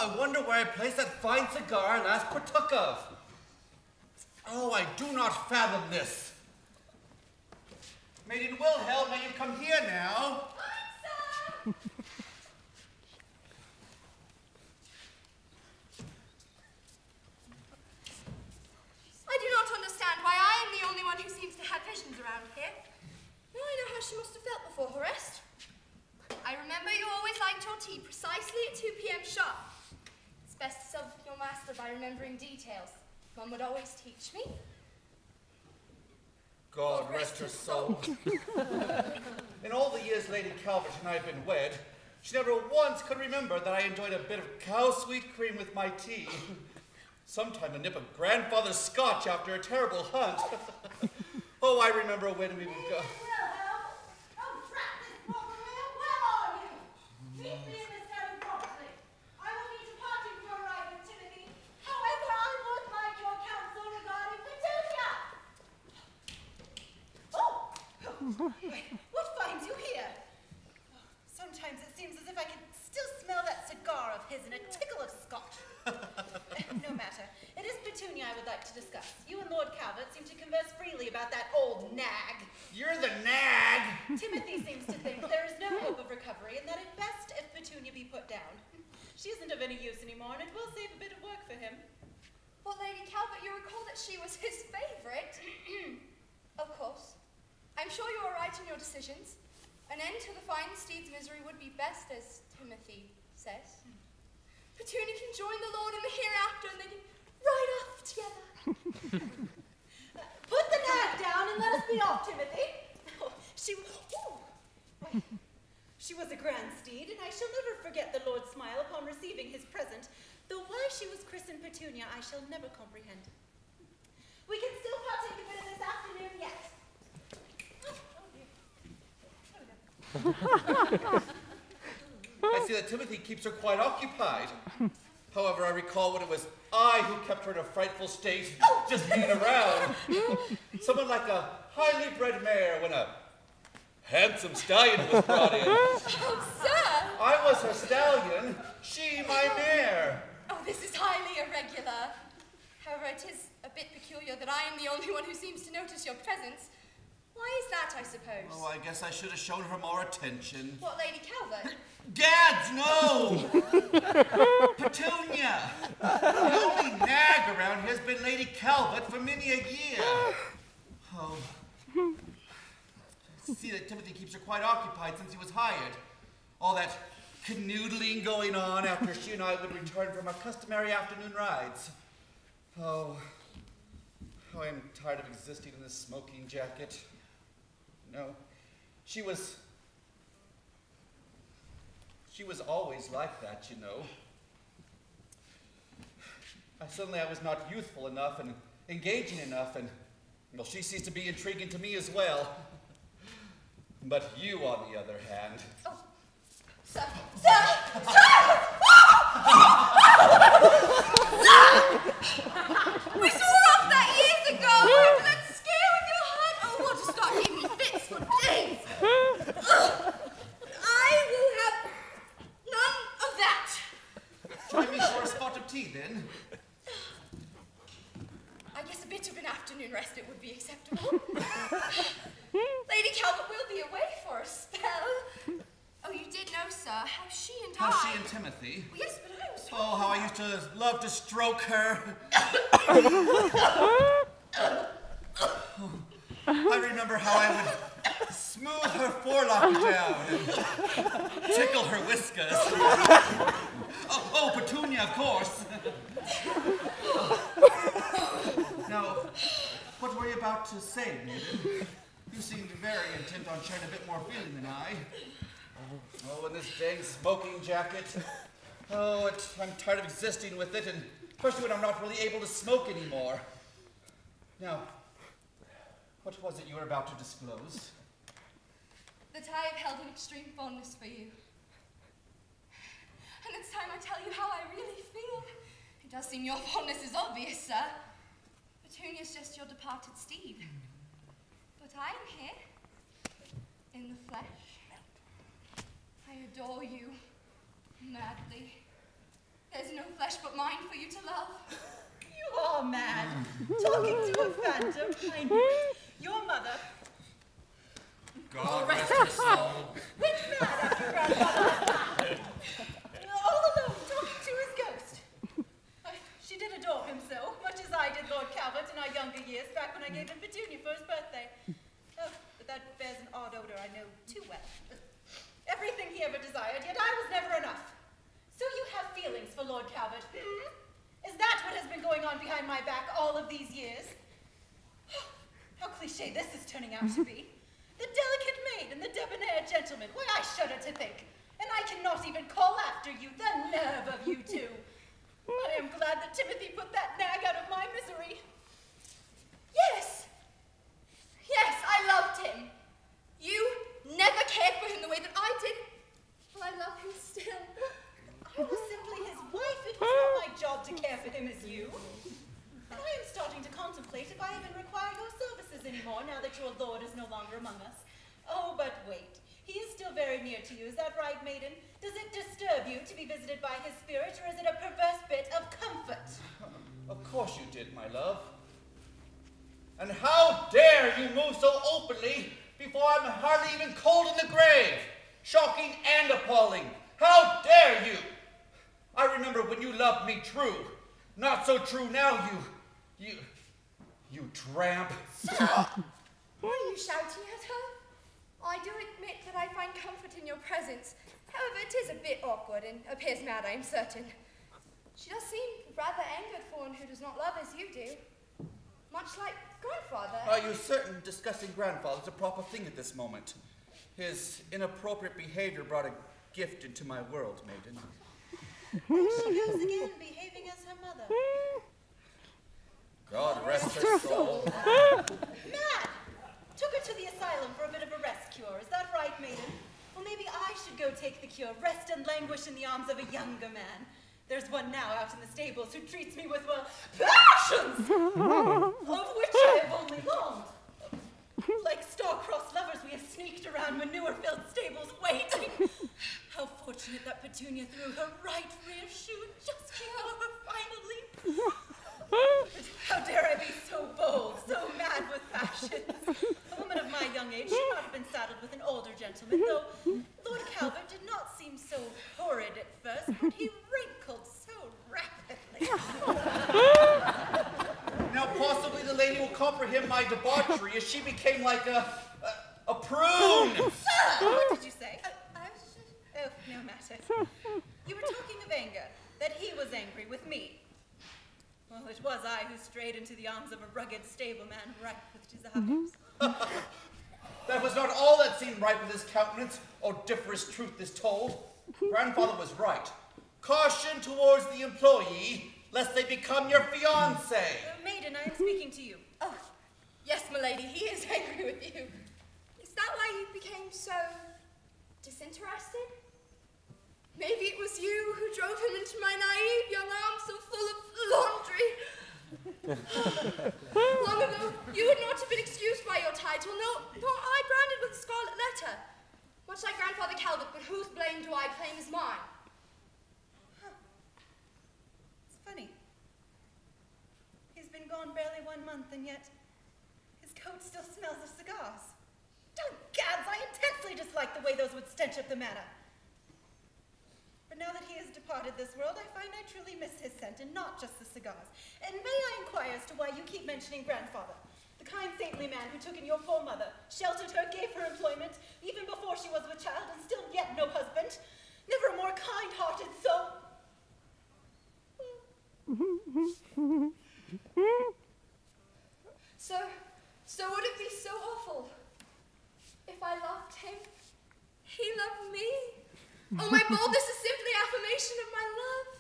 I wonder where I placed that fine cigar I last partook of. Oh, I do not fathom this. Maiden Wilhelm, may you come here now? Hudson! I do not understand why I am the only one who seems to have visions around here. Now I know how she must have felt before her rest. I remember you always liked your tea precisely at 2 p.m. sharp. It's best to serve your master by remembering details. Mum would always teach me. God rest her soul. In all the years Lady Calvert and I have been wed, she never once could remember that I enjoyed a bit of cow sweet cream with my tea. Sometime a nip of grandfather's scotch after a terrible hunt. Oh, I remember when we would go. What finds you here? Oh, sometimes it seems as if I can still smell that cigar of his and a tickle of scotch. No matter. It is Petunia I would like to discuss. You and Lord Calvert seem to converse freely about that old nag. You're the nag! Timothy seems to think there is no hope of recovery and that it's best if Petunia be put down. She isn't of any use anymore and it will save a bit of work for him. Well, Lady Calvert, you recall that she was his favorite. Of course. I'm sure you are right in your decisions. An end to the fine steed's misery would be best, as Timothy says. Petunia can join the Lord in the hereafter, and they can ride off together. Put the nag down and let us be off, Timothy. Oh, she was a grand steed, and I shall never forget the Lord's smile upon receiving his present, though why she was christened Petunia I shall never comprehend. We can still partake a bit of this afternoon yet. I see that Timothy keeps her quite occupied. However, I recall when it was I who kept her in a frightful state, just being around. Someone like a highly bred mare when a handsome stallion was brought in. Oh, sir! I was her stallion, she my mare. Oh, this is highly irregular. However, it is a bit peculiar that I am the only one who seems to notice your presence. Why is that, I suppose? Oh, I guess I should have shown her more attention. What, Lady Calvert? Gads, no! Petunia! The only nag around here has been Lady Calvert for many a year. Oh. See that Timothy keeps her quite occupied since he was hired. All that canoodling going on after she and I would return from our customary afternoon rides. Oh, how I am tired of existing in this smoking jacket. No, she was always like that, you know. Suddenly I was not youthful enough and engaging enough, and well, she ceased to be intriguing to me as well. But you, on the other hand. Oh, sir! Sir! Sir! We swore off that years ago! After that scare with your heart! Oh, what a start gave me fits for days! I will have none of that! Try me for a spot of tea, then. I guess a bit of an afternoon rest it would be acceptable. Lady Calvert will be away for a spell. Oh, you did know, sir, how she and How she and Timothy? Well, yes, but I was Oh, how I used to love to stroke her. I remember how I would smooth her forelock down and tickle her whiskers. Oh, Petunia, of course. Now, what were you about to say, maiden? You seemed very intent on showing a bit more feeling than I. Oh, in this dang smoking jacket. Oh, I'm tired of existing with it, and especially when I'm not really able to smoke anymore. Now, what was it you were about to disclose? That I have held an extreme fondness for you. And it's time I tell you how I really feel. It does seem your fondness is obvious, sir. Petunia's just your departed steed. But I am here, in the flesh. I adore you, madly. There's no flesh but mine for you to love. You are mad. Talking to a phantom, I knew it. Your mother. God rest her soul. Went mad after grandfather. All alone, talking to his ghost. She did adore him so, much as I did Lord Calvert in our younger years, back when I gave him Petunia for his birthday. Oh, but that bears an odd odor I know too well. Everything he ever desired, yet I was never enough. So you have feelings for Lord Calvert, hmm? Is that what has been going on behind my back all of these years? How cliche this is turning out to be. The delicate maid and the debonair gentleman, why I shudder to think. And I cannot even call after you, the nerve of you two. I am glad that Timothy put that nag out of my misery. Yes. Yes, I loved him. You never cared for him the way that I did. Well, I love him still. I was simply his wife. It was not my job to care for him as you. And I am starting to contemplate if I even require your services anymore now that your lord is no longer among us. Oh, but wait. He is still very near to you. Is that right, maiden? Does it disturb you to be visited by his spirit, or is it a perverse bit of comfort? Of course you did, my love. And how dare you move so openly before I'm hardly even cold in the grave? Shocking and appalling. How dare you? I remember when you loved me true. Not so true now, you tramp. Stop! What are you shouting at her? I do admit that I find comfort in your presence. However, it is a bit awkward and appears mad, I am certain. She does seem rather angered for one who does not love as you do. Much like grandfather. Are you certain discussing grandfather is a proper thing at this moment? His inappropriate behavior brought a gift into my world, maiden. There she goes again, behaving as her mother. God rest her soul. Mad! Took her to the asylum for a bit of a rest cure. Is that right, maiden? Well, maybe I should go take the cure, rest and languish in the arms of a younger man. There's one now out in the stables who treats me with, well, passions! Of which I have only longed. Like star-crossed lovers, we have sneaked around manure-filled stables waiting. How fortunate that Petunia threw her right rear shoe just before her final leap. But how dare I be so bold, so mad with passions? A woman of my young age should not have been saddled with an older gentleman, though Lord Calvert did not seem so horrid at first, but he wrinkled so rapidly. Now possibly the lady will comprehend my debauchery as she became like a prune. Sir, what did you say? Oh, no matter. You were talking of anger, that he was angry with me. Well, it was I who strayed into the arms of a rugged stableman ripe with desires. That was not all that seemed right with his countenance, odoriferous truth is told. Grandfather was right. Caution towards the employee, lest they become your fiancé. Maiden, I am speaking to you. Oh, yes, milady, he is angry with you. Is that why you became so disinterested? Maybe it was you who drove him into my naive young arms so full of laundry. Long ago, you would not have been excused by your title, nor I branded with a scarlet letter. Much like Grandfather Calvert, but whose blame do I claim as mine? Huh. It's funny. He's been gone barely 1 month, and yet his coat still smells of cigars. Oh, gads, I intensely dislike the way those would stench up the manor. But now that he has departed this world, I find I truly miss his scent, and not just the cigars. And may I inquire as to why you keep mentioning grandfather? The kind, saintly man who took in your poor mother, sheltered her, gave her employment, even before she was with child, and still yet no husband. Never a more kind-hearted soul. So would it be so awful if I loved him? He loved me. Oh, my boldness is simply affirmation of my love.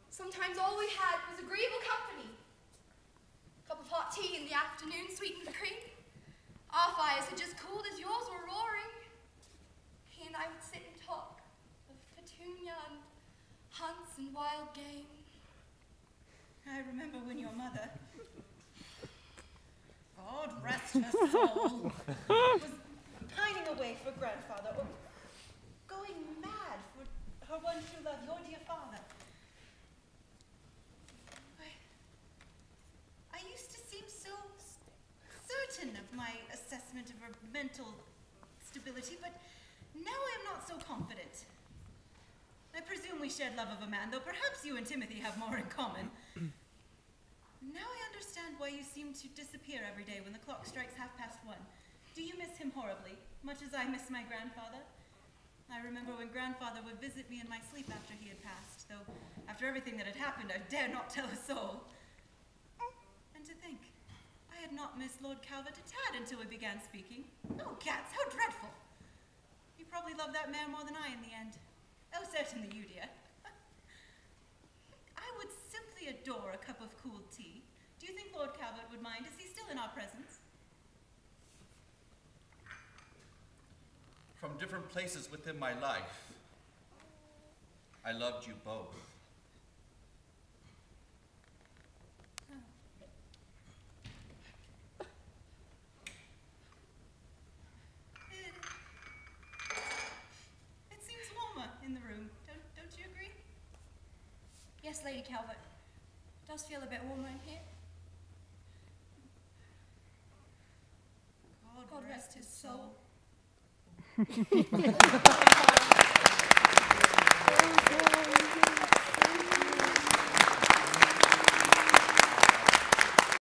Sometimes all we had was agreeable company. A cup of hot tea in the afternoon sweetened the cream. Our fires had just cooled as yours were roaring. He and I would sit and talk of Petunia and hunts and wild game. I remember when your mother, God rest her soul, was pining away for grandfather, or going mad for her one true love, your dear father. I used to seem so certain of my assessment of her mental stability, but now I am not so confident. I presume we shared love of a man, though perhaps you and Timothy have more in common. Now I understand why you seem to disappear every day when the clock strikes 1:30. Do you miss him horribly, much as I miss my grandfather? I remember when grandfather would visit me in my sleep after he had passed, though after everything that had happened, I dare not tell a soul. And to think, I had not missed Lord Calvert a tad until we began speaking. Oh, cats, how dreadful! You probably love that mare more than I in the end. Oh, certainly you, dear. I would simply adore a cup of cooled tea. Do you think Lord Calvert would mind? Is he still in our presence? From different places within my life, I loved you both. It seems warmer in the room. Don't you agree? Yes, Lady Calvert. It does feel a bit warmer in here. God rest his soul.